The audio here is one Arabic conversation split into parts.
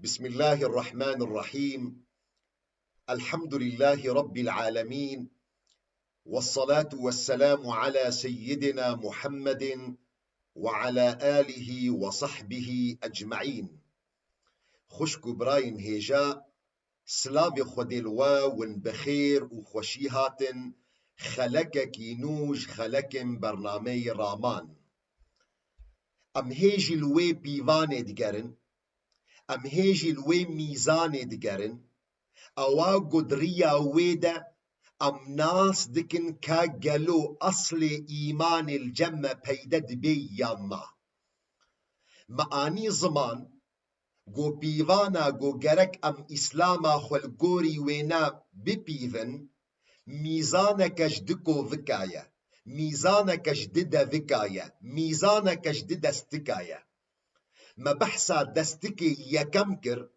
بسم الله الرحمن الرحيم. الحمد لله رب العالمين، والصلاة والسلام على سيدنا محمد وعلى آله وصحبه أجمعين. خشكو براين هيجا سلاف خدلوا ونبخير وخوشيهاتن خلقك نوج خلقن برنامج رامان. ام هيجي الوي بيوان دقرن، ام هيجي الوي ميزان دقرن، اوا قدريا ويدا ام ناس دكن كاقلو اصل ايمان الجمة بيدد بي ياما معاني زمان گو بيوانا گو گرك ام اسلاما خلقوري وينا ببيذن ميزانكش دكو ذكايا، ميزانكش ددا ذكايا، ميزانكش ددا استكايا. ما بحثا دستكي يكمكر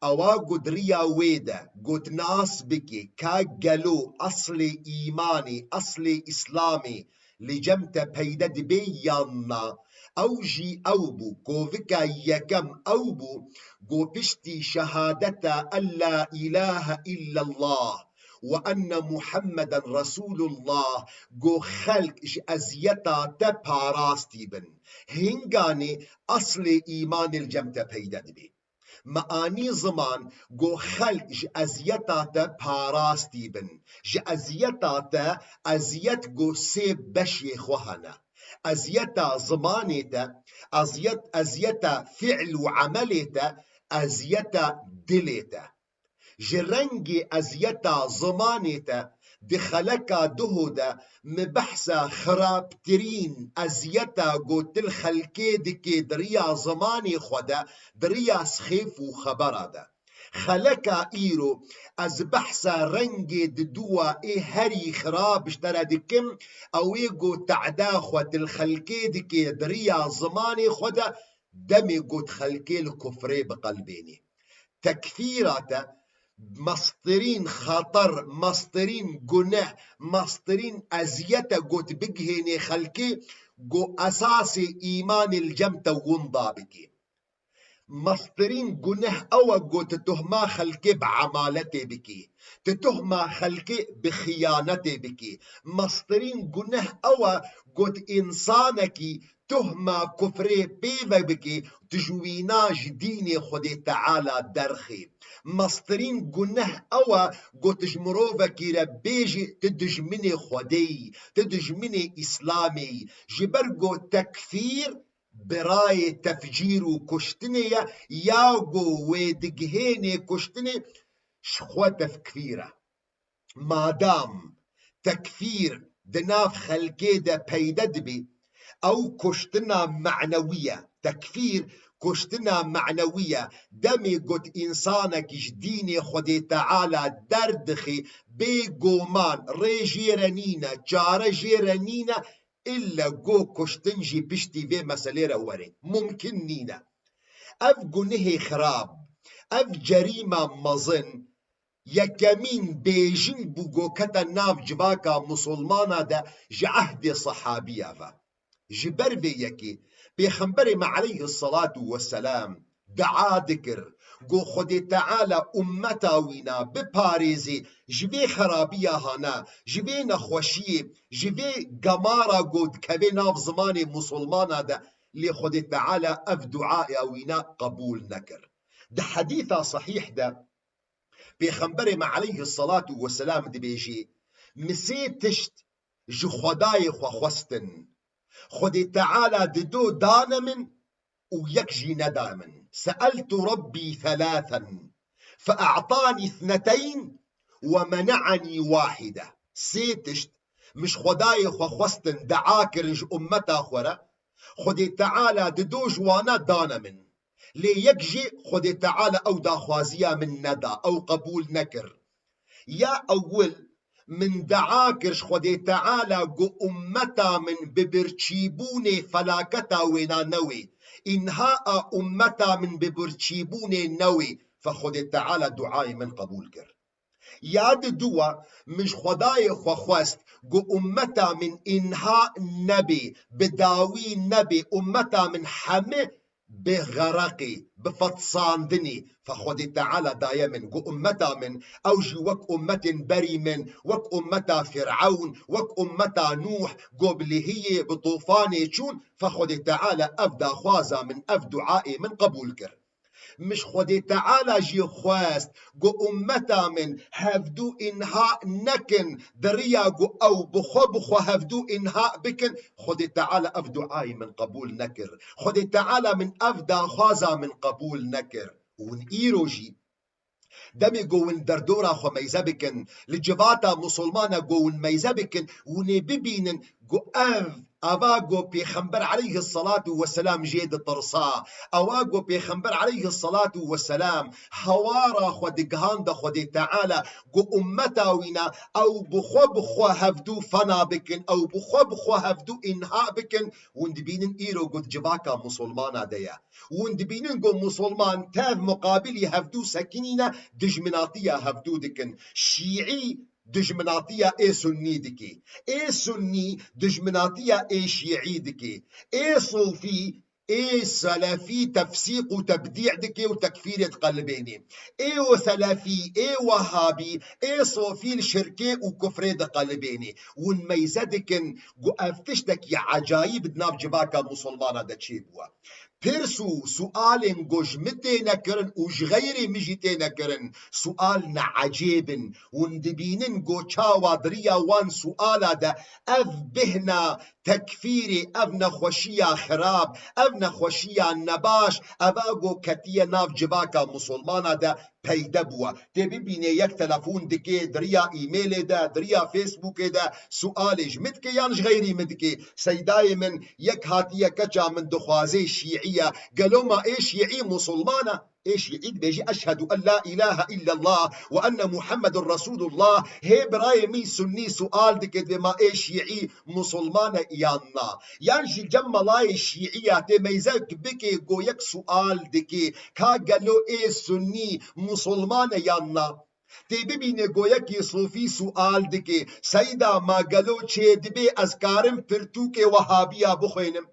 اوا قدريا ويدا قد ناس بكي كاقلو اصل ايماني اصل اسلامي لجمت بيدد بيانا اوجي اوبو كوفكا يكم اوبو قو بشتي شهادتا ألا إله إلا الله وأن محمد رسول الله قو خلق أزيتا تبها راستي بن هنگاني أصل إيمان الجمت بيدد بي معاني زمان گو خلق ازیتا تا پاراستی بن ازیتا تا ازیت گو سی بشی خوهانا ازیتا زمانی تا ازیتا فعل و عملی تا ازیتا دلی تا جرنگی ازیتا زمانی تا دخلکا دهودا مبحثا خرابترين ازيتا قوت الخلكي دكي دريا زماني خودا دريا سخيف وخبرا دا خلكا ايرو از بحثا رنگي ددوا اي هري خراب اشترا دكم او ايقو تعدا خوات الخلكي دكي دريا زماني خودا دمي قوت خلكي الكفري بقلبيني تكفيراتا مصدرين خطر مصدرين جناح مصدرين أزيتا قوت بجهني خلقي جو أساس إيمان الجمتة ونضابكي مصدرين جناح أو قوت تهما خلقي بعمالتي بكي تتهما خلقي بخيانتي بكي مصدرين جناح أو قوت إنسانكي تهما كفري بيبا بكي تجويناج ديني خدي تعالى درخي مصدرين جناح أوا قوت جمروفا كي ربيجي تدجمني خدي تدجمني إسلامي جبرقو تكفير براي تفجير وكشتني ياغو ويدقهيني كشتني شخوة تفكيرة مادام تكفير دناف خلقيدة بيدد بي أو كشتنا معنوية تكفير كشتنا معنوية دمي قد إنسانك جديني خدي تعالى دردخي بيقومان ريجيرانينا جارة جيرانينا إلا قو كشتنجي بشتي في مساليرا وري ممكن نينا أف قنهي خراب أف جريمة مظن يكمين بيجين بوغو كتا ناف جباكا مسلمانا دا جعهد صحابية فا جبر بيكي بيخنبري عليه الصلاة والسلام دعا ذكر قو خدي تعالى أمتا وينا بباريزي جبي خرابية هانا جبي نخوشي جبي قمارا قود كبي ناف زماني مسلمانا دا لي خدي تعالى أف دعاء وينا قبول نكر ده حديثة صحيح ده بيخنبري مع عليه الصلاة والسلام دي بيجي مسيت تشت جو خداي خواستن خدي تعالى ددو دانمن ويكجي ندامن سألت ربي ثلاثا فأعطاني اثنتين ومنعني واحدة. سيتشت مش خداي خواستن دعاكرج أمتا خورا خدي تعالى ددوج وانا دانمن لي يكجي خدي تعالى أو داخوازيا من ندى أو قبول نكر يا أول من دعاكرش خدي تعالى جو أمتا من ببرشيبوني فلاكتا وينا نوي إنهاء أمتا من ببرشيبوني نوي فخدي تعالى دعاي من قبول كر ياد دوا مش خداي خواست جو أمتا من إنهاء نبي بداوي نبي أمتا من حمي بغرقي بفتصاندني فخدي تعالى دايما جو أمتا من أوجي وك أمة بري من وك أمتا فرعون وك أمتا نوح قبل هي بطوفاني شون فخدي تعالى أفدا خوازا من أفدعائي من قبول كر مش خدي تعالى جي خواست جو أمتا من هفدو إنهاء نكن دريا جو أو بخو هفدو إنهاء بكن خدي تعالى أفدعائي من قبول نكر خدي تعالى من أفدا خوازا من قبول نكر ون إيروجي دمي جوون دردورا خو ميزبكن لجباتا مسلمانا جوون ميزبكن وني ببينن جو أواجو بيخنبر عليه الصلاة والسلام جيد الطرصاء أواجو بيخنبر عليه الصلاة والسلام حوارا خودقهان دا خودي تعالى جو أمتا وينا أو بخو هفدو فنا بكن أو بخو هفدو إنهاء بكن وندبينن إيرو قد جباكا مسلمانا ديا وندبينن جو مسلمان تاف مقابلي هفدو سكينينا دجمناطية هفدو دكن شيعي دجمناطية اي سني دكي اي سني دجمناطية اي شيعي دكي اي صوفي اي سلفي تفسيق وتبديع دكي وتكفير قلبيني اي وثلاثي اي وهابي اي صوفي الشركي وكفر قلبيني ونميزدكن جو افتشتك يا عجايب دناب جباكا مسلمانا دا تشيبوا بيرسو سؤال جوج متينا كرن وج غيري مجيتينا كرن سؤال نعجيب وندبينن جو تشاوا دريا وان سؤال دا اف بهنا تكفيري افنا خوشيا خراب افنا خوشيا نباش افاغو كتيا ناف جباكا مسلمانا دا پیدا بوا تبي بيني يك تلفون دكي دريا ايميل دا دريا فيسبوك دا سؤالج متكي يانش غيري متكي سيداي من يك هاتيا كجا من دخوازي شيعية قالوا ما ايش شيعي مسلمانا ايش يعيد بيجي اشهد ان لا اله الا الله وان محمد رسول الله هي براي مي سني سؤال دكت بما ايش يعي مسلمان يانا يانجي جملاي الشيعية تميزك بكي قويك سؤال دكي كا قالوا ايه سني مسلمان يانا تبي بيني قويك صوفي سؤال دكي سيدا ما قالوا تشي دبي ازكارم فرتوكي وهابيا بخينم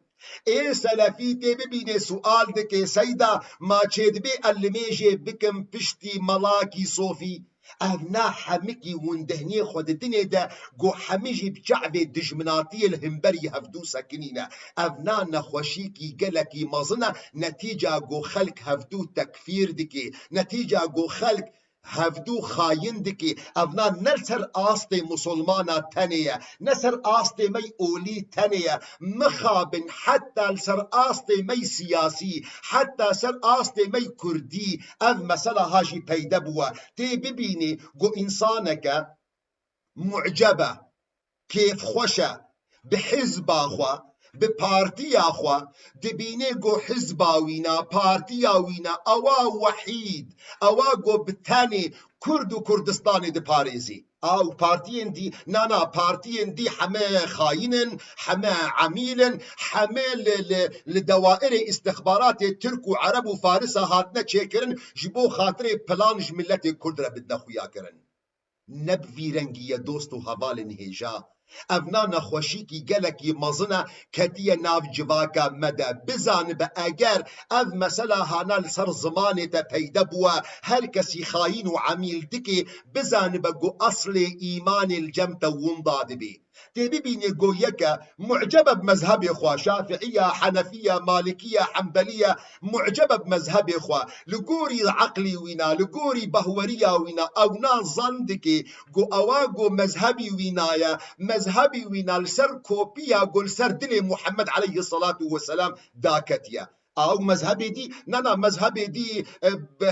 ايه سلفيتي ببيني سؤال دكي سيدا ما تشيد بي اللميجي بكم بشتي ملاكي صوفي افنا حمكي وندهني خود الدنيا دا جو حميجي بجعبي دجمناتي الهمبري هفدو سكنينة افنا نخوشيكي قلكي مظنة نتيجة جو خلق هفدو تكفير دكي نتيجة جو خلق هفدو خاين دكي افنا نسر آستي مسلمانا تانية نسر آستي مي أولي تانية مخابن حتى لسر آستي مي سياسي حتى سر آستي مي كردي اف مسألة هاجي بيدبوا تي ببيني جو إنسانك معجبة كيف خوشة بحزب أخوة ببارتي أخوة دبيني جو حزباوينا بارتياوينا أوا وحيد أوا جو بتاني كرد وكردستاني دي باريزي أو بارتيين دي نانا بارتيين دي حما خاينن حما عميلن حما لدوائر استخبارات ترك وعرب وفارس هاتنا تشيكرن جبو خاطري بلانج ملتي كردرة بدنا خويا كرن نبفي رنجية دوستو هفال هجا ئەڤنا نەخۆشیکی گەلێکی مەزنە کەتیە ناو جڤاکە مەدە بزان بە ئەگەر ئەڤ مەسەلا هانا لەسەر زمانێتە پەیدە بووە هەر کەسی خاین و عەمیل دکێ بزان بە گۆ ئەسڵێ ئیمانی الجەمتە ووندا دەبێ تێببینێ گۆ یەکە معجبە بمەزهەبێ خوا شافعیە حەنەفیە مالکیە حەمبەلیە معجبە بمەزهەبێ خوا لە گۆری عەقلی وینا لە گۆری بەهوەریە وینا ئەونا زەن دکێ گۆ ئەوا گۆ مەزهەبی وینایە مەزهەبی وینا لەسەر کۆپیە گۆ لەسەر دلێ محەممەد عەلەیهی سەڵات وەسەلام داکەتیە ئەو مەزهەبێ دی نەنا مەزهەبێ دی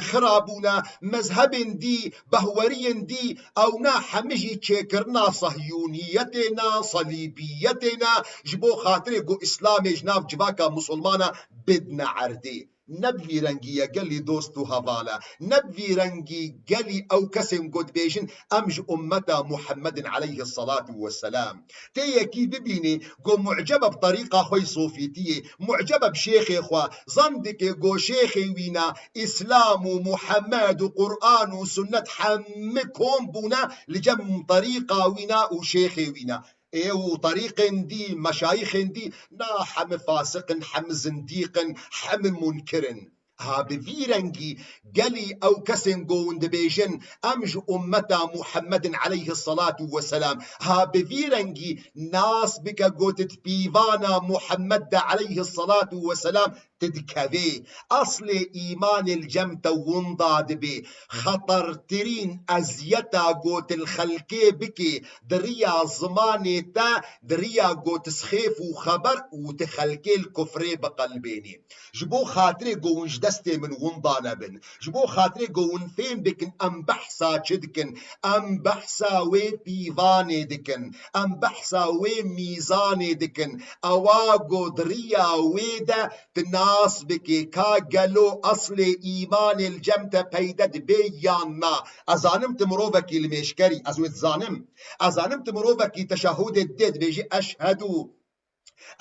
خرابوونە مەزهەبێن دی بەهوەریەن دی ئەونا هەمیژی چێکردنا سەهیونیەتێنا سەلیبیەتێنا ji بۆ خاترێ گۆ ئیسلامێژ ناو جڤاکە موسڵمانە بدنە عەردێ نەبوی ڕەنگیە گەلی دۆست و هەڤالە نەبوی ڕەنگی گەلی ئەو کەسێن گۆت بێژن ئەمژ ئومەتە محەممەدن عەلەیهی السەڵات وەسەلام تێیەکی ببینێ گۆ معجبە بطەریقا خۆی سۆفیتیە معجبە بشێخێ خوا زەندێکێ گۆ شێخی وینا ئیسلام و محەممەد و قورئان و سنەت هەممە کۆم بوونە لەجەم طەریقا وینا و شێخێ وینا و طريقن دي مشايخن دي نا حم فاسقن حم زنديقن حم منكرن ها بفيرنجي قالي أو كسن قوند بيجن أمج أمتا محمد عليه الصلاة والسلام ها بفيرنجي ناس بك قوتت بيفانا محمد عليه الصلاة والسلام تدكبي أصل إيمان الجمت وانضاد بي خطر ترين أزيتا قوت الخلقي بكي دريا زماني تا دريا قوت سخيف وخبر وتخلقي الكفري بقلبيني جبو خاطري قوونج دستي من وانضانا بن جبو خاطري قوون فين بكن أم بحثا چدكن أم بحثا وي بيفاني دكن أم بحثا وي ميزاني دكن أواغو دريا ويدا ناس بكي كا قالو أصل إيمان الجمت بيدد بيانا أزانم تمروفكي المشكري أزويت أزانم تمروفكي تشهد الدد بيجي أشهدو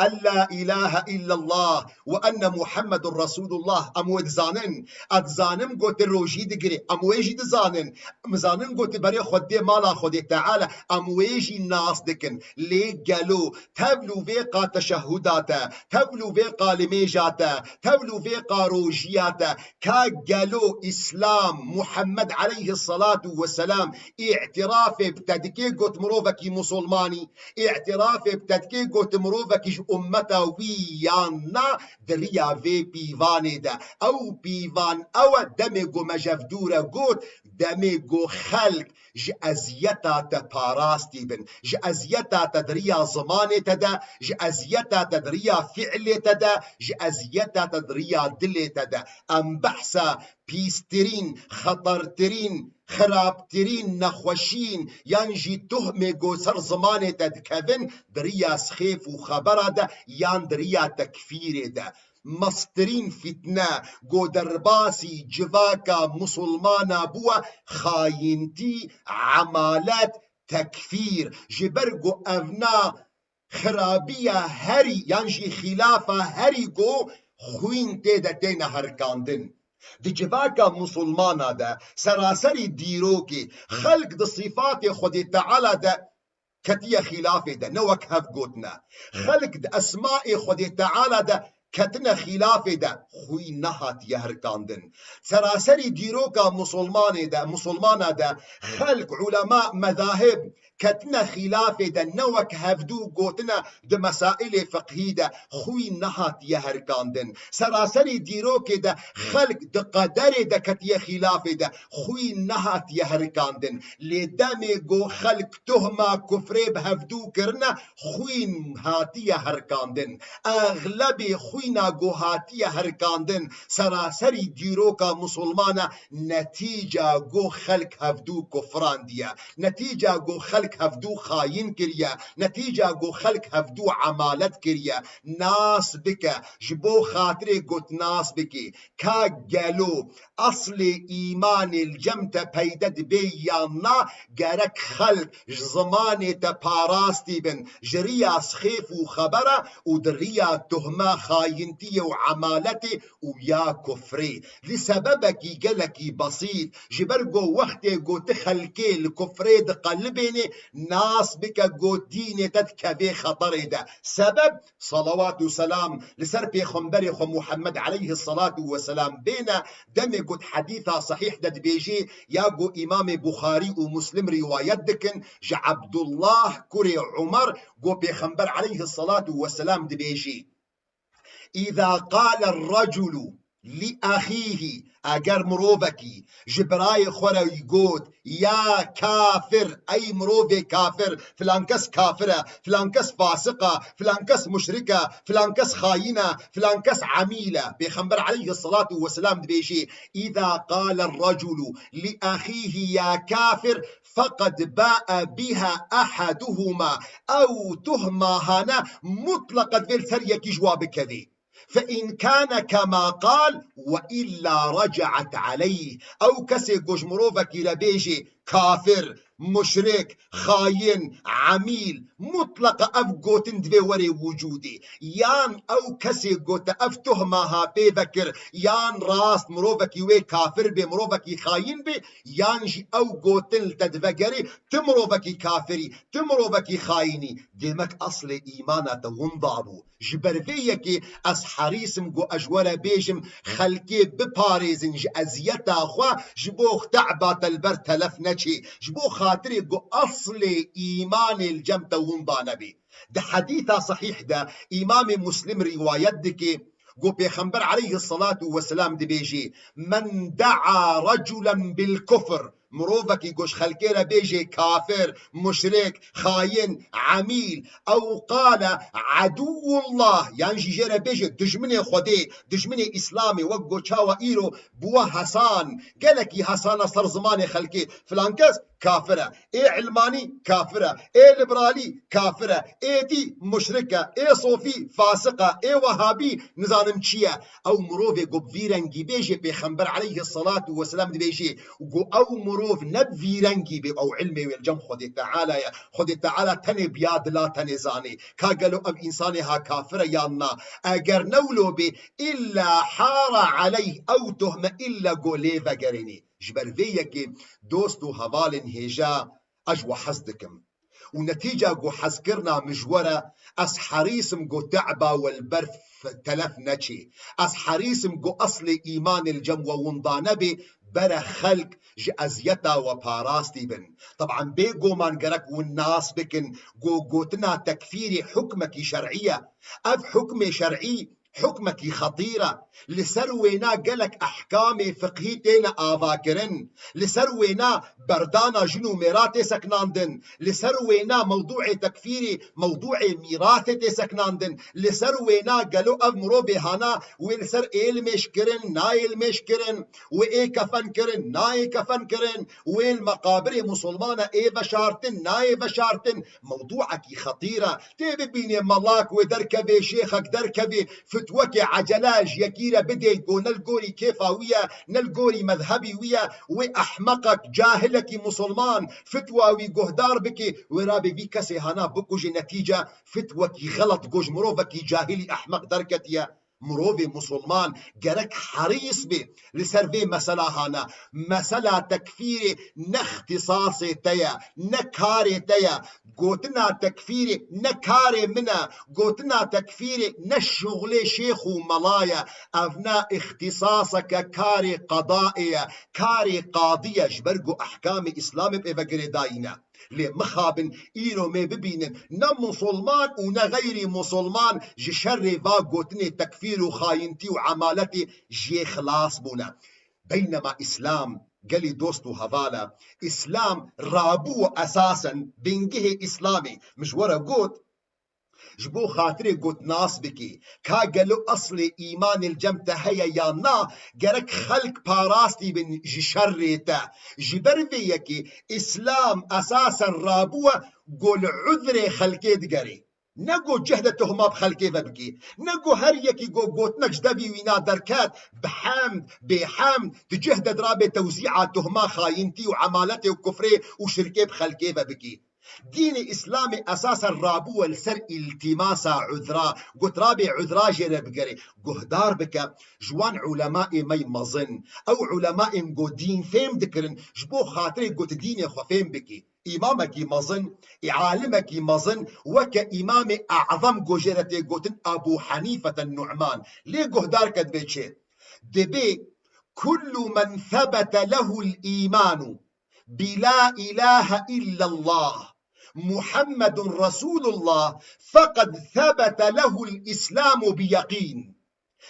أن لا إله إلا الله وأن محمد رسول الله أمود زانن أتزانم قوت الروجي دقري أمويجي دزانن مزانن قوت بري خدي مالا خدي تعالى أمويجي الناس دكن ليه قالوا تبلو فيقا تشهداتا تبلو فيقا لميجاتا تبلو فيقا روجياتا كا قالوا إسلام محمد عليه الصلاة والسلام اعتراف بتدكي قوت مروفكي مسلماني اعتراف بتدكي قوت مروفكي أمتا ويانا دريا في بيفاني دا أو بيفان أو دميقو مجفدورة قوت دميقو خلق ج أزيتا تباراستي بن ج أزيتا تدريا زماني تدا ج أزيتا تدريا فعلي تدا ج أزيتا تدريا دلي تدا أم بحثا بيسترين خطرترين خرابترين نخوشين يانجي تهمي قو سر زماني تدكفن دريا سخيف وخبرة دا يان دريا تكفير دا مسترين فتنة قو درباسي جواكا مسلمانا بوا خاينتي عمالات تكفير جبرقو أفنا خرابية هري يانجي خلافة هري قو خوين تيدا تينا هركاندن دی جواکا مسلمانا دا سراسری دیروکی خلق دی صفات خود تعالی دا کتیه خلاف دا نوک هف گوتنا خلق دی اسماء خود تعالی دا کتنا خلاف دا خوی نهات یهرکاندن سراسری دیروکا مسلمانا دا خلق علماء مذاهب كتنا خلاف دا نوك هفدو قوتنا دا مسائل فقهي دا خوي نهات يهركاندن سراسري ديروك دا خلق دا قدر دا كتيا خلاف دا خوي نهات يهركاندن لدامي قو خلق تهما كفري بهفدو كرنا خوي هاتي يهركاندن اغلبي خوينا قو هاتي يهركاندن سراسري ديروكا مسلمانا نتيجة قو خلق هفدو كفران ديا نتيجة قو خلق هفدو خاين كريا نتيجة قو خلق هفدو عمالت كريا ناس بك جبو خاطري قوت ناس بكي كا قالو أصل إيمان الجمت بيدد بيانا قارك خلق زماني تباراستي بن جريا سخيف وخبرة ودريا تهما خاين خاينتي وعمالتي ويا كفري لسببك قالك بسيط جبرقو وقتي قو تخلكي الكفري قلبيني ناس بك قو ديني تتكبي خطري ده سبب صلوات وسلام لسر بيخنبري خو محمد عليه الصلاة والسلام بينا دمي قد حديثة صحيح دد بيجي ياقو إمام بخاري ومسلم رواية دكن جا عبد الله كري عمر قو بيخنبر عليه الصلاة والسلام دبيجي إذا قال الرجل لأخيه أجر مروفكي جبراي خورا يقول يا كافر أي مروفي كافر فلان كس كافرة فلان كس فاسقة فلان كس مشركة فلان كس خاينة فلان كس عميلة بيخنبر عليه الصلاة والسلام بيجي إذا قال الرجل لأخيه يا كافر فقد باء بها أحدهما أو تهما هنا مطلقة بالسرية جواب كذي فإن كان كما قال وإلا رجعت عليه أو كسي قوش مروفك إلى بيجي كافر مشرك خاين عميل مطلق أف قوتن دبي وري وجودي يان أو كسي قوت أف تهمها بذكر يان راس مروفك يوي كافر بي مروفك خاين بي يان جي أو قوتن تدفقري تمروفك كافري تمروفك خايني ديمك أصل إيمانة ونضابو جبرفيكي أس حريسم قو أجورة بيجم خلقي بباريزن جي أزيتا أخوا جبوخ تعبات البر تلف نجي جبو خاطري قو أصل إيمان الجمت ونضا نبي ده حديثة صحيح ده إمام مسلم رواية دكي قو بيخنبر عليه الصلاة والسلام دي بيجي من دعا رجلا بالكفر مروفك يقوش خلقيرا بيجي كافر مشرك خاين عميل أو قال عدو الله يعني جيرا بيجي دجمني خدي دجمني إسلامي وقو تشاوى إيرو بوا حسان قالك يا حسان صار زماني خلقي فلان كاس كافرة إيه علماني كافرة إيه ليبرالي كافرة إيه دي مشركة إيه صوفي فاسقة إيه وهابي نظام تشيا أو مروفي قو بفيرنجي بيجي بيخنبر عليه الصلاة والسلام دي بيجي وقو أو مروف نب فيرنجي بي أو علمي والجم خدي تعالى تني بياد لا تني زاني كاقلو أب إنساني ها كافرة يانا أجر نولو بي إلا حار عليه أو تهم إلا قولي فقريني جبرفيكي دوستو هفالن هيجا أجوا حزدكم ونتيجة قو حزكرنا مجورة أس حريسم قو تعبا والبرف تلف نشي أس حريسم قو أصل إيمان الجموة ونضانبي برا خلق جي أزيتا وباراستي بن طبعا بيقو من قرك والناس بكن قوتنا تكفيري حكمك شرعية أف حكم شرعي حكمك خطيرة لسروينا قلك أحكام فقهيتين آفاكرن لسروينا بردانا جنو ميراتي سكناندن لسروينا موضوع تكفيري موضوع ميراثي سكناندن لسروينا قالوا أمرو بهانا والسر إيل مشكرن نايل مشكرن وإيه كفن كرن ناي كفن كرن والمقابر مسلمانة إيه بشارتن ناي بشارتن موضوعك خطيرة تيبي بيني ملاك ودركبي شيخك دركبي فتوكي عجلاج يكيرا بدي قو نلقوري كيفاوية نلقوري مذهبي ويا وأحمقك جاهلك مسلمان فتوى وقهدار بكي ورابي في كسي هانا بكوجي نتيجة فتوكي غلط قوج مروفكي جاهلي أحمق دركتيا مروفي مسلمان جرك حريص بي لسرفي مسألة هانا مسألة تكفيري ناختصاصي تيا نكاري تيا قوتنا تكفيري نكاري منا قوتنا تكفيري نشغلي شيخ وملايا أفنا اختصاصك كاري قضائية كاري قاضية جبرقو أحكام إسلامي بإفقري داينا ليه مخابن إيرو مي ببينن نا مسلمان ونا غيري مسلمان جي شر فا قوتني تكفير وخاينتي وعمالتي جي خلاص بونا بينما إسلام قالي دوستو هفالا إسلام رابو أساسا بنجه إسلامي مش ورا قوت جبو خاطري قوت ناس بكي كا قالوا أصل إيمان الجمتة هيا يانا قرك خلق باراستي بن جشريتا جبرفيكي إسلام أساسا رابوة قول عذري خلقيت قري نقو جهدتهم بخلقي ببكي نقو هريكي قوت نجدبي وينا دركات بحمد تجهد درابي توزيعاتهم خاينتي وعمالتي وكفري وشركي بخلقي ببكي دين إسلامي أساسا رابو السر التماسا عذرا قلت رابي عذرا جيرا بقري قهدار بك جوان علماء مي مظن أو علماء قو دين فهم ذكرن جبو خاطري قلت دين خفهم بكي إمامك مظن عالمك مظن وك إمام أعظم قجرتي قلت أبو حنيفة النعمان ليه قهدار كدبيتشي دبي كل من ثبت له الإيمان بلا إله إلا الله محمد رسول الله فقد ثبت له الإسلام بيقين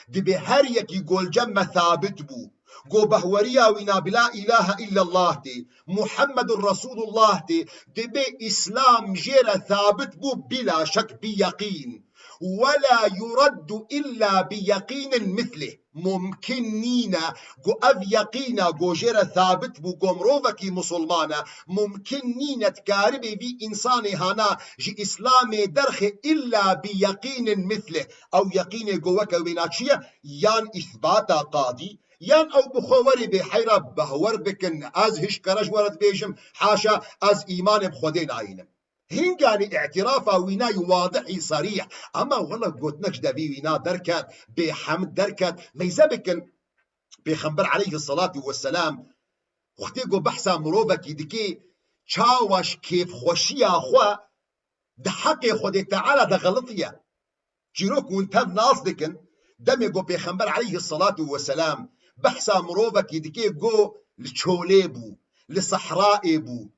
دبي هر يكي قول جمع ثابت بو قو بهوريا وينا بلا إله إلا الله تي محمد رسول الله تي دبي إسلام جير ثابت بو بلا شك بيقين ولا يرد إلا بيقين مثله ممكن نينا قو أف يقينا قو جير ثابت بو قمروفكي مسلمانا ممكن نينا تكاربي في إنساني هانا جي إسلامي درخي إلا بيقين مثله أو يقين قوك ويناتشيا يان إثباتا قاضي يان او بخوري بحيرة بهور بكن از هش كرج ورد بيجم حاشا از ايمان بخودين عينم هنگاني اعترافا ويناي واضحي صريح اما والله قوتناش دبي وينا دركات بحمد دركات ميزا بكن بيخنبر عليه الصلاة والسلام وقتيقو بحثا مروفك يدكي چاوش كيف خوشي اخوا ده حق خودي تعالى ده غلطية جيروك وانتاف ناس دكن دمي قو بيخنبر عليه الصلاة والسلام بحثا مروفك يدكي قو لچولي بو لصحراء بو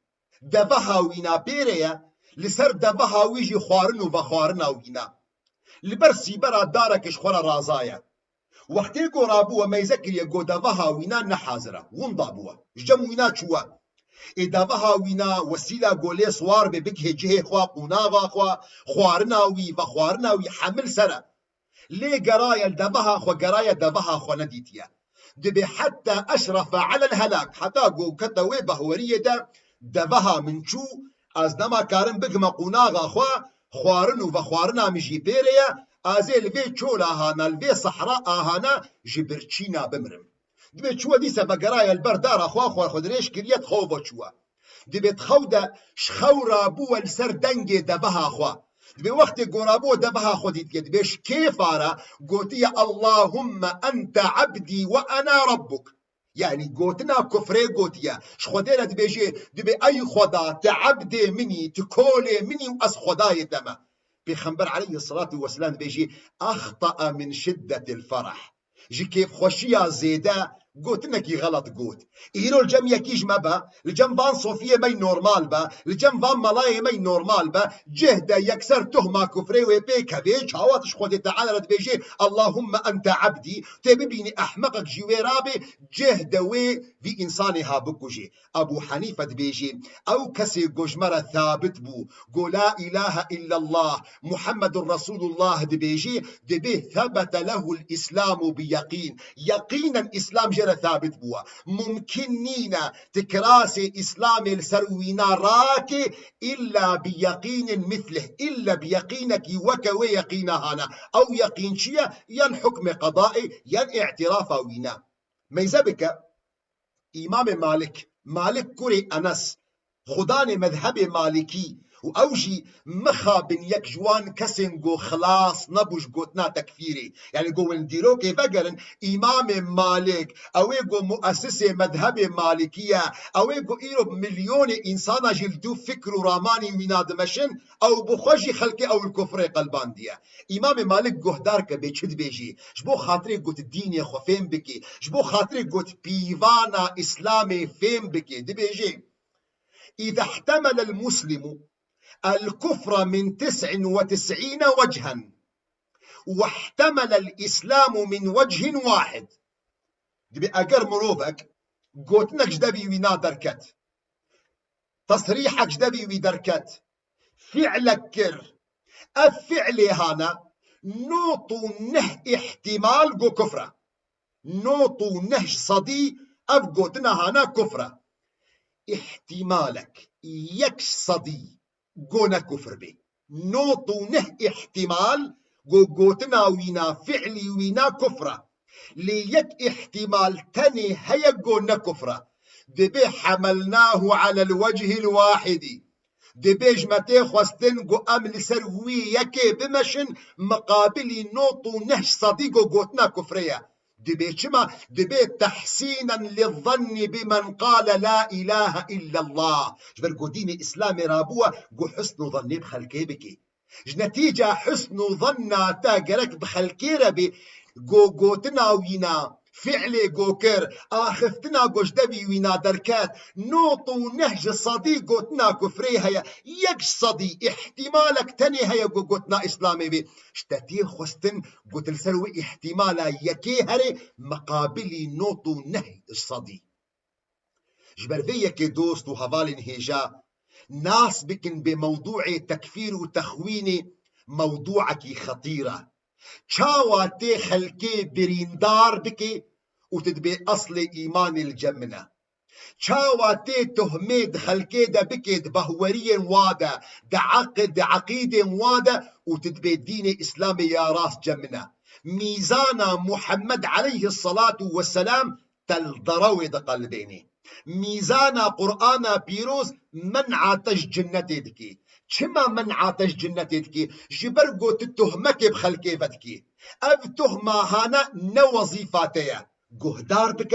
دبها وينا بيريا لسر دبها ويجي خوارن وخوارنا وينا لبرسي برا داركش خورا رازايا وقتی کو رابو و میزکر یا گوداوها وینا نحاضره وندابوا جم وینا چوا اداوها وینا وسیله گوله سوار به بگه جه خوا قوناوا خوا خوارناوی و خوارناوی حمل سره لي قرايا دبها خو قرايا دبها خو نديتيا دبي حتى اشرف على الهلاك حتى قو كتوي بهوريه ده دبها من شو ازدما كارن بقما قوناغا خوا خوارن و خوارنا مجي بيريا ازيل في تشولا هانا الفي صحراء هانا جبرتشينا بمرم دبي تشوا ديسا بقرايا البردار اخوا اخوا خدريش كريت خوفو تشوا دبي تخودا شخورا بو السر دنجي دبها اخوا دبي وقت قرابو دبها خديت دبيش كيف ارى قوتي اللهم انت عبدي وانا ربك يعني قوتنا كفري قوتيا شخدينا دبيجي دبي اي خدا تعبدي مني تكولي مني واس خداي دما بيخنبر عليه الصلاة والسلام بيجي أخطأ من شدة الفرح جي كيف خوشيا زيدا قوت نكي غلط قوت إيرو الجم يكيج مبا الجم فان صوفية مي نورمال با الجم فان ملاي مي نورمال با جهدا يكسر تهما كفري وبيك بيج هواتش خودي تعالى بيجي اللهم أنت عبدي تبي بيني أحمقك جيوي رابي جهدا وي في إنساني هابكو جي أبو حنيفة بيجي أو كسي قجمرة ثابت بو قو لا إله إلا الله محمد رسول الله دبيجي دبيه ثبت له الإسلام بيقين يقينا إسلام جرى ثابت بوا ممكن نينا تكراسي إسلامي السروينا راكي إلا بيقين مثله إلا بيقينك وكوي يقين هانا أو يقين شيا ين حكم قضائي ين اعتراف وينا ميزبك إمام مالك كري أنس خدان مذهب مالكي وأوجي مخا بن يك جوان كسن جو خلاص نبوش قوتنا تكفيري يعني جو نديرو كيف قالن إمام مالك أو جو مؤسس مذهب مالكية أو جو إيرو مليون إنسان جلدو فكر راماني ويناد مشن أو بخوشي خلقي أو الكفر قلبان ديا إمام مالك جهدار كبي تشد بيجي جبو خاطري قوت الدين يا خو فين بكي جبو خاطري قوت بيوانا إسلامي فين بكي دي بيجي إذا احتمل المسلم الكفر من 99 وجها واحتمل الإسلام من وجه واحد دبي أقر مروفك قوتنك جدبي وينا دركت تصريحك جدبي وي دركت فعلك كر الفعل هانا نوطو نه احتمال قو كفرة نوطو نه صدي أف قوتنا هانا كفرة احتمالك يكش صدي قونا كفر بي نوطو نه احتمال قوتنا وينا فعلي وينا كفرة ليك احتمال تاني هيا قونا كفرة دبي حملناه على الوجه الواحد دبيج متي خواستن جو ام لسروي يكي بمشن مقابلي نوط ونهش صديقو قوتنا كفرية دبي چما دبي تحسينا للظن بمن قال لا اله الا الله جبر قو دين اسلامي رابوه قو حسن ظني بخلكي بكي نتيجة حسن ظنا تاقرك بخلكي ربي قو قوتنا وينا فعلي قوكر آخفتنا قجدبي وينا دركات نوط ونهج صدي قوتنا كفري هيا يكش صدي احتمالك تاني هيا قوتنا إسلامي بي شتاتي خستن قوت السروي احتمالا يكي هري مقابلي نوط ونهج الصدي جبر فيك دوست وهفالين هيجا ناس بكن بموضوع تكفير وتخويني موضوعك خطيرة چاوا تي خلكي بريندار بكي وتدبي أصل إيمان الجمنة چاوا تي تهميد خلكي دا بكي بهوريا وادا دا عقد عقيدة وادا وتدبي دين إسلامي يا راس جمنة ميزانا محمد عليه الصلاة والسلام تلضروي دا قلبيني ميزانا قرآن بيروز منع تج جنتي دكي چما منع تج جنتي دكي جبرقو تتهمك بخلكي فتكي اف تهمة هانا نوظيفاتيا قهدار بك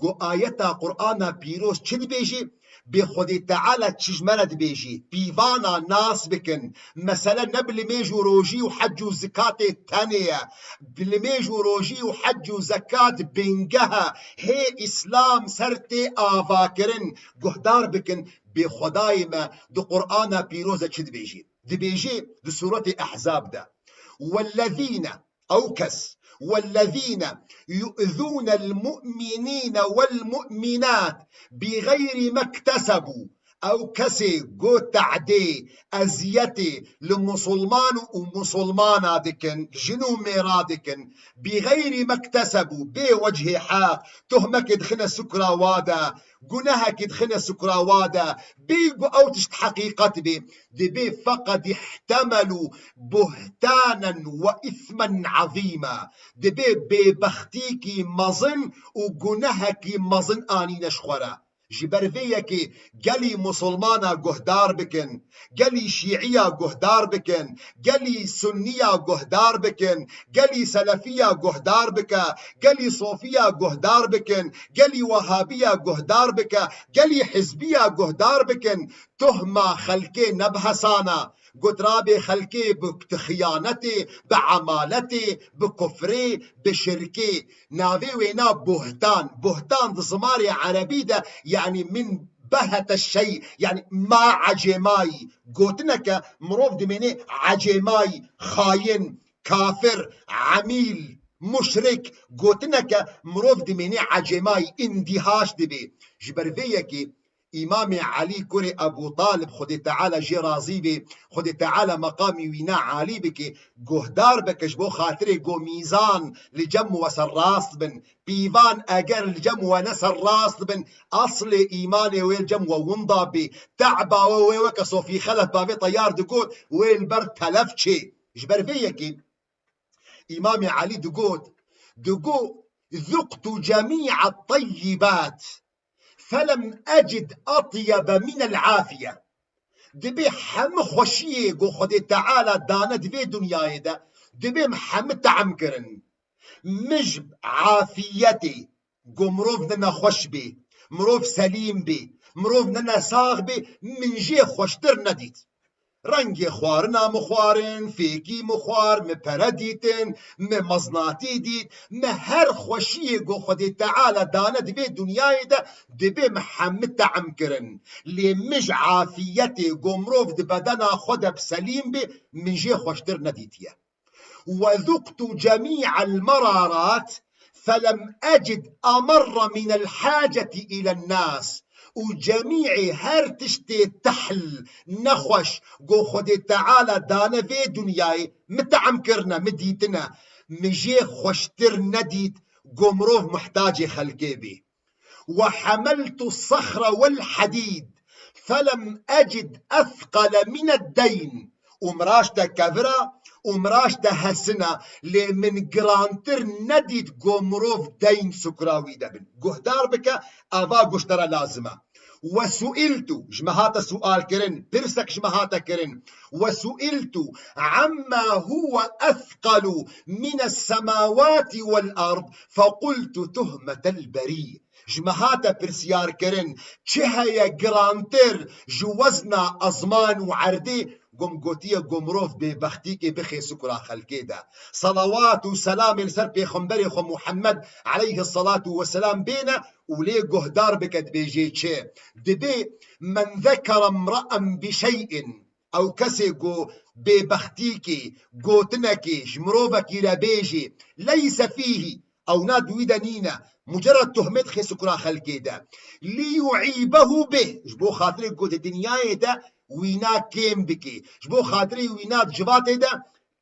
قو آيتا قرآن بيروز چد بيجي بخودي تعالى تشجمرد بيجي بيوانا ناس بكن مثلا نبل ميجو روجي وحجو زكاة التانية بلميجو روجي وحجو زكاة بنجها هي إسلام سرتي آفاكرن قهدار بكن بخداي ما دو قرآن بيروزة چد بيجي دي بيجي دو سورة أحزاب دا والذين أوكس والذين يؤذون المؤمنين والمؤمنات بغير ما اكتسبوا أو كسي قو تعدي أزيتي لمسلمان ومسلمانة دكن جنو ميرادكن بغير ما اكتسبوا بوجه حق تهمك دخنا سكرا وادا قناهك دخنا سكرا وادا بيقو أوتشت حقيقة دبي فقد احتملوا بهتانا وإثما عظيما دبي ببختيكي مظن وقناهك مظن آني نشخورا جبر فيكي قالي مسلمانا قهدار بكن قالي شيعية قهدار بكن قالي سنية قهدار بكن قالي سلفية قهدار بك قالي صوفية قهدار بكن قالي وهابية قهدار بك قالي حزبية قهدار بكن تهمة خلكي نبهسانا قدرابي خلكي بخيانتي بعمالتي بكفري بشركي نافي وينا بهتان بهتان ضماري عربي ده يعني من بهت الشيء يعني ما عجماي قوتنك مروف دميني عجماي خاين كافر عميل مشرك قوتنك مروف دميني عجماي اندهاش دبي جبرفيكي إمام علي كوري أبو طالب خدي تعالى جي راضي بي خدي تعالى مقامي وينا عالي بكي قهدار بكش بو خاطري قو ميزان لجم وسر راس بن بيفان أجر الجم ونسر راس بن أصل إيماني والجم وونضابي تعبا وكسو في خلف بابي طيار دقود والبر تلفشي جبر فيكي إمام علي دقود ذقت جميع الطيبات فلم أجد أطيب من العافية دبي حم خوشيه قو خدي تعالى دانا دبي دنياي دا دبي محمد تعمكرن مجب عافيتي قو مروف ننا خوش بي مروف سليم بي مروف ننا ساغ بي من جي خوشتر نديت رنگی خوارنا مخوارن فیکی مخوار مپردیتن مزناتی دید هر خوشی گو خودی تعالی دانه دبی دنیای ده دبی محمد تعم کرن لی مش عافیتی گو مروف دی بدنا خود بسلیم بی من جی خوشتر ندیتیه وذقت جميع المرارات فلم أجد أمر من الحاجة إلى الناس وجميع هر تشتي تحل نخوش قو خدي تعالى دانا في دنياي متعم كرنا مديتنا مجي خوشتر نديت قو مروف محتاج خلقي بي وحملت الصخر والحديد فلم أجد أثقل من الدين ومراشتا كفرة ومراشتا هسنا لي من جرانتر نديت قو مروف دين سكراوي دبن قهدار بك أفا قشترا لازمة وسئلت جمهات سؤال كرن برسك جمهات كرن وسئلت عما هو أثقل من السماوات والأرض فقلت تهمة البريء جمهات برسيار كرن چهيا جرانتر جوزنا أزمان وعردي قم قوتية قمروف ببختي كي بخي سكرا خلقي ده صلوات وسلام لسر بيخنبري خو محمد عليه الصلاة والسلام بينا وليه قهدار بكت بيجي چه دبي من ذكر امرأ بشيء او كسي قو ببختيكي قوتنكي جمروفكي لبيجي ليس فيه او نادوي دنينا مجرد تهمت خي سكرا خلقي ده ليعيبه به جبو خاطري قوت الدنيا ده وینا کم بکی جبو خاطری وینا جوات ده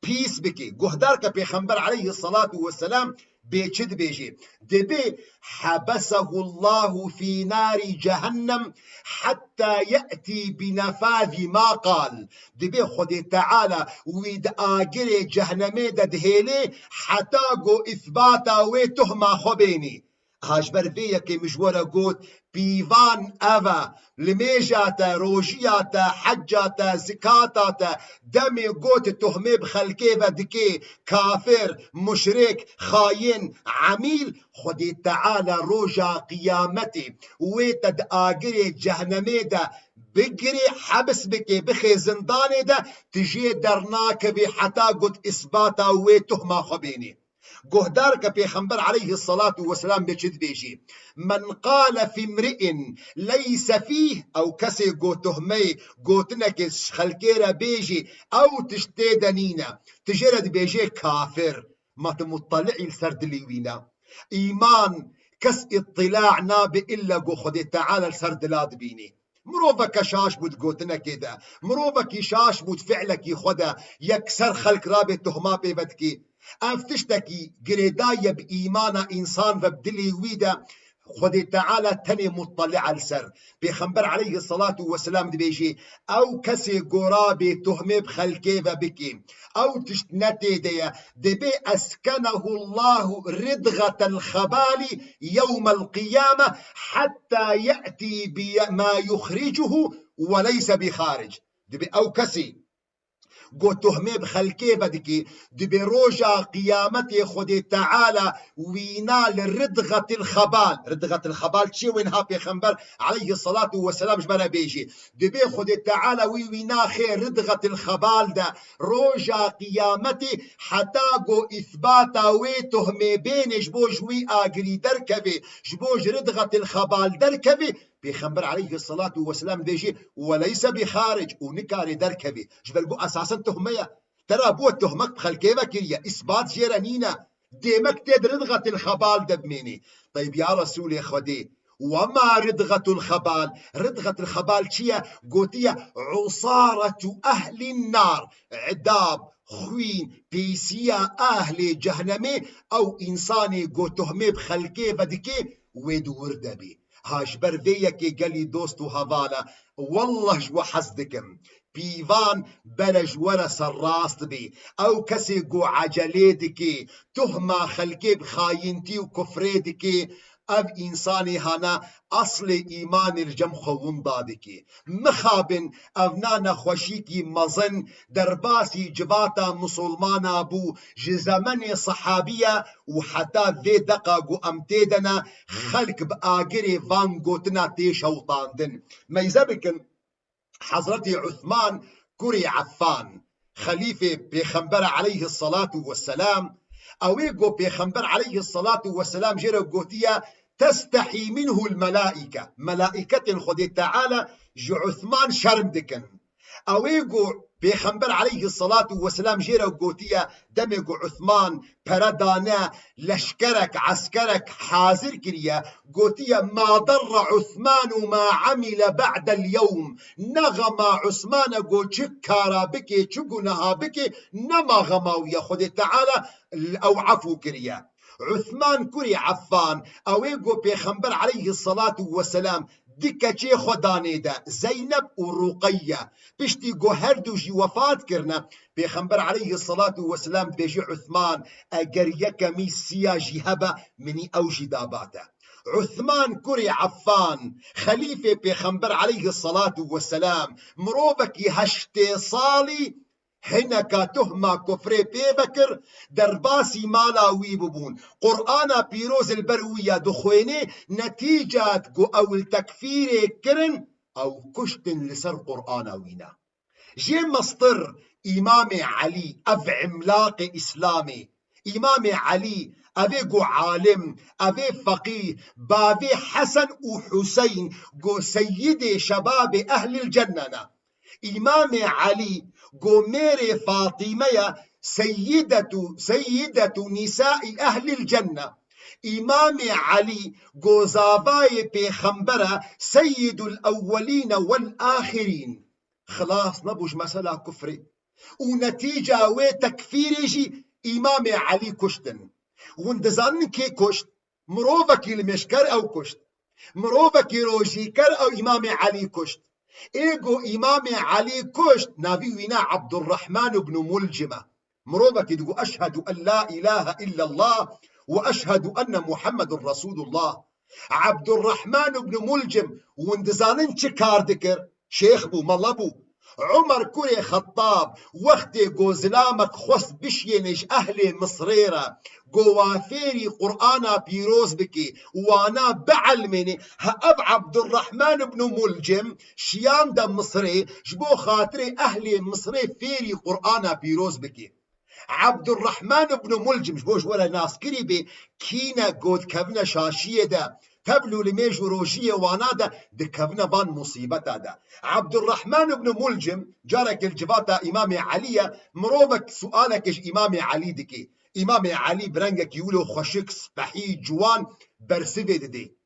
پیس بکی گهدار که پیغمبر علیه الصلاة والسلام بيشد بيجي دبي حبسه الله في نار جهنم حتى يأتي بنفاذ ما قال دبي خدي تعالى ويد آجر جهنمي دهيلي حتى قو إثباتا وتهمة خبيني هاجبر فيا كي مجورة قوت بيفان أفا لميجاتا روجياتا حجاتا زكاتاتا دمي قوت تهمي بخلقي بدكي كافر مشرك خاين عميل خدي تعالى روجا قيامتي ويتد آقري جهنمي دا بقري حبس بكي بخي زنداني دا تجي درناك بي حتى قد إثباتا وتهمة خبيني قهدار كبيخنبر عليه الصلاة والسلام بيشد بيجي من قال في امرئ ليس فيه او كسي قوتهمي قوتنك خلقيرا بيجي او تشتيدنينا تجرد بيجي كافر ما تمطلعي لسرد ليوينا ايمان كس اطلاع نابي الا قو خدي تعالى لسرد لاد بيني مروفك شاش بود قوتنا كده مروفك شاش بود فعلك يخدا يكسر خلق رابي تهما بيبدكي افتشتكي قريداية بإيمان إنسان وبدلي ويدا خدي تعالى تني مطلع السر بيخنبر عليه الصلاة والسلام دي بيجي أو كسي قرابي تهمي بخلقي وبكي أو تشتنتي دي بي أسكنه الله ردغة الخبال يوم القيامة حتى يأتي بما يخرجه وليس بخارج دي بي أو كسي قو تهمي بخلقي بدكي دي بروجا قيامتي خدي تعالى وينال ردغة الخبال ردغة الخبال تشي وينها بيخنبر عليه الصلاة والسلام جبنا بيجي دي بي خدي تعالى وينا خير ردغة الخبال ده روجا قيامتي حتى قو إثباتا ويتهمي بين جبوج وي آقري دركبي جبوج ردغة الخبال دركبي بيخنبر عليه الصلاة والسلام بيجي وليس بخارج ونكاري دركبي جبل بو أساسا تهمية ترى بو تهمك بخلقي بكريا إثبات جيرانينا ديمك تد ردغة الخبال دبميني طيب يا رسول خدي وما ردغة الخبال ردغة الخبال شيا قوتية عصارة أهل النار عداب خوين بيسيا أهل جهنمي أو إنساني قوتهمي بخلقي بدكي ويدور دبي هاجبر فيكي قالي دوستو هفانا والله جوا حسدكم بيفان بلج ورا سراست بي او كسي قو عجليتكي تهمة خلقي بخاينتي وكفريتكي اف انساني هانا اصل ايمان الجم خون دادكي مخابن افنانا خوشيكي مظن درباسي جباتا مسلمان ابو جزمني صحابية وحتى ذي دقاقو امتيدنا خلق باقري فان قوتنا تيش وطاندن ميزبكن حضرتي عثمان كري عفان خليفة بيخنبر عليه الصلاة والسلام أويقو بيخنبر عليه الصلاة والسلام جيرو قوتيا تستحي منه الملائكة ملائكة خدي تعالى جو عثمان شرم دكن أويقو بيخنبر عليه الصلاة والسلام جيرو قوتيا دميقو عثمان پردانا لشكرك عسكرك حاضر كريا قوتيا ما ضر عثمان ما عمل بعد اليوم نغم عثمان قو چكارا بكي چكو نها بكي نما غماو يا خدي تعالى أو عفو كريا عثمان كري عفان أويقو بيخنبر عليه الصلاة والسلام دكا چه خداني دا زينب ورقية بشتي قو هردو جي وفات كرنا بيخنبر عليه الصلاة والسلام بيجي عثمان اگر يكمي سياجي هبا مني اوجي داباتا عثمان كري عفان خليفة بيخنبر عليه الصلاة والسلام مروبك هشتي صالي هنك تهمة كفري بيبكر درباسي مالا ويببون قرآن بيروز البروية دخويني نتيجة أو التكفير كرن أو كشتن لسر قرآن وينا جي مصدر إمام علي أف عملاق إسلامي إمام علي أبي جو عالم أبي فقيه بابي حسن وحسين جو سيدي شباب أهل الجنة إمام علي جو ميري فاطمة سيدة نساء أهل الجنة إمام علي جو زاباي بيخنبرة سيد الأولين والآخرين خلاص نبوش مسألة كفري ونتيجة وتكفيري إمام علي كشتن وندزان كي كشت مروفك المشكر أو كشت مروفك روجيكر أو إمام علي كشت إيجو إمام علي كشت نبي وينا عبد الرحمن بن ملجمة مروفك يدقو أشهد أن لا إله إلا الله وأشهد أن محمد رسول الله عبد الرحمن بن ملجم وندزانن شكار ذكر شيخ بو ملبو عمر كوري خطاب وقتي جو زلامك خص بشينش أهل مصريرة جو وافيري قرآن بيروز بكي وانا بعلمني هأب عبد الرحمن بن ملجم شيام دا مصري جبو خاطري أهل مصري فيري قرآن بيروز بكي عبد الرحمن بن ملجم جبوش ولا ناس كريبي كينا قود كبنا شاشية دا تبلو لميج وروجية وانادا دكبنا بان مصيبتا دا عبد الرحمن بن ملجم جارك الجباتا إمام علي مروبك سؤالك إيش إمام علي دكي إمام علي برنجك يقولوا خشك صبحي جوان برسبي دي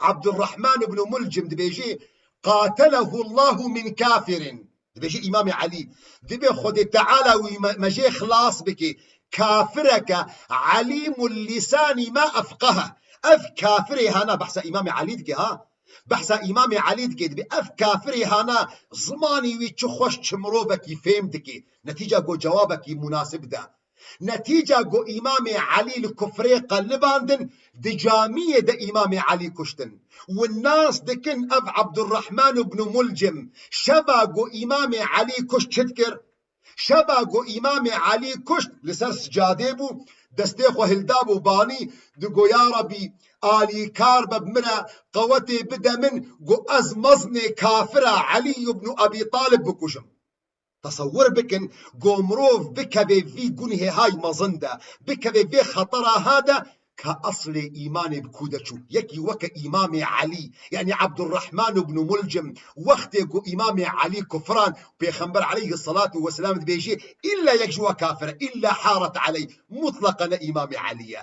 عبد الرحمن بن ملجم دبيجي قاتله الله من كافر دبيجي إمام علي دبي خد تعالى ومجي خلاص بكي كافرك عليم اللسان ما أفقهه أف كافري هانا بحث إمام علي دكي ها بحث إمام علي دكي دبي أف كافري هانا زماني ويتشو خوش چمروبكي فهم دكي نتيجة قو جوابكي مناسب ده نتيجة قو إمام علي الكفري قلباندن دجامية دا إمام علي كشتن والناس دكن أف عبد الرحمن بن ملجم شبا قو إمام علي كشت شتكر شبا قو إمام علي كشت لسر سجاديبو دستيخو هلدابو باني دقو يا ربي آلي كارب بمنا قوتي بدا من قو أزمزني كافرة علي بن أبي طالب بكشم تصور بكن قومروف بكبي في قنه هاي مظنده بكبي في خطرة هذا كأصل إيمان بكودتشو يكي وك إمام علي يعني عبد الرحمن بن ملجم وقت يقو إمام علي كفران بيخنبر عليه الصلاة والسلام بيجي إلا يجوا كافر إلا حارت علي مطلقا إمام علي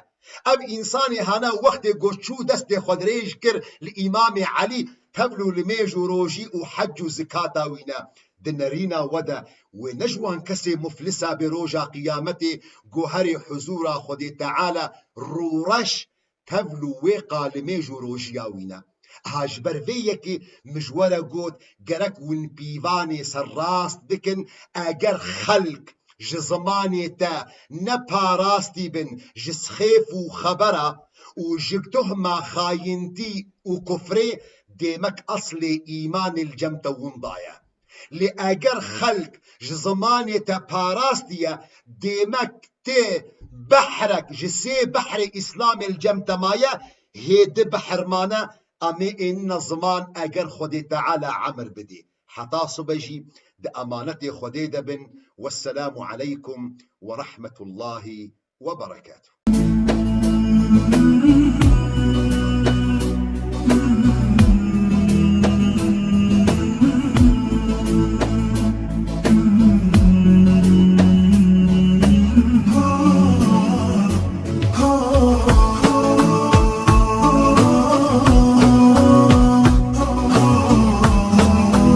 أب إنساني هنا وقت يقو شو دست خدريج كر لإمام علي تبلو لميجو روجي وحج زكاة وينا دنرينا ودا ونجوان كسي مفلسة بروجا قيامتي جوهري حضورا خدي تعالى رورش تبلو ويقا لميجو روجياوينا هاجبر فيكي مجورا قوت جرك ونبيفاني سراست بكن اگر خلق جزماني تا نباراستي بن جسخيف وخبرا وجبتهما خاينتي وكفري ديمك أصل إيمان الجمت ونضايا لأجر خلق جزماني تباراستيا ديمك تي بحرك جسي بحر إسلام الجمتمايا هيد بحر مانا أمي إن زمان أجر خدي تعالى عمر بدي حتى صبجي دا أمانتي خدي دبن والسلام عليكم ورحمة الله وبركاته.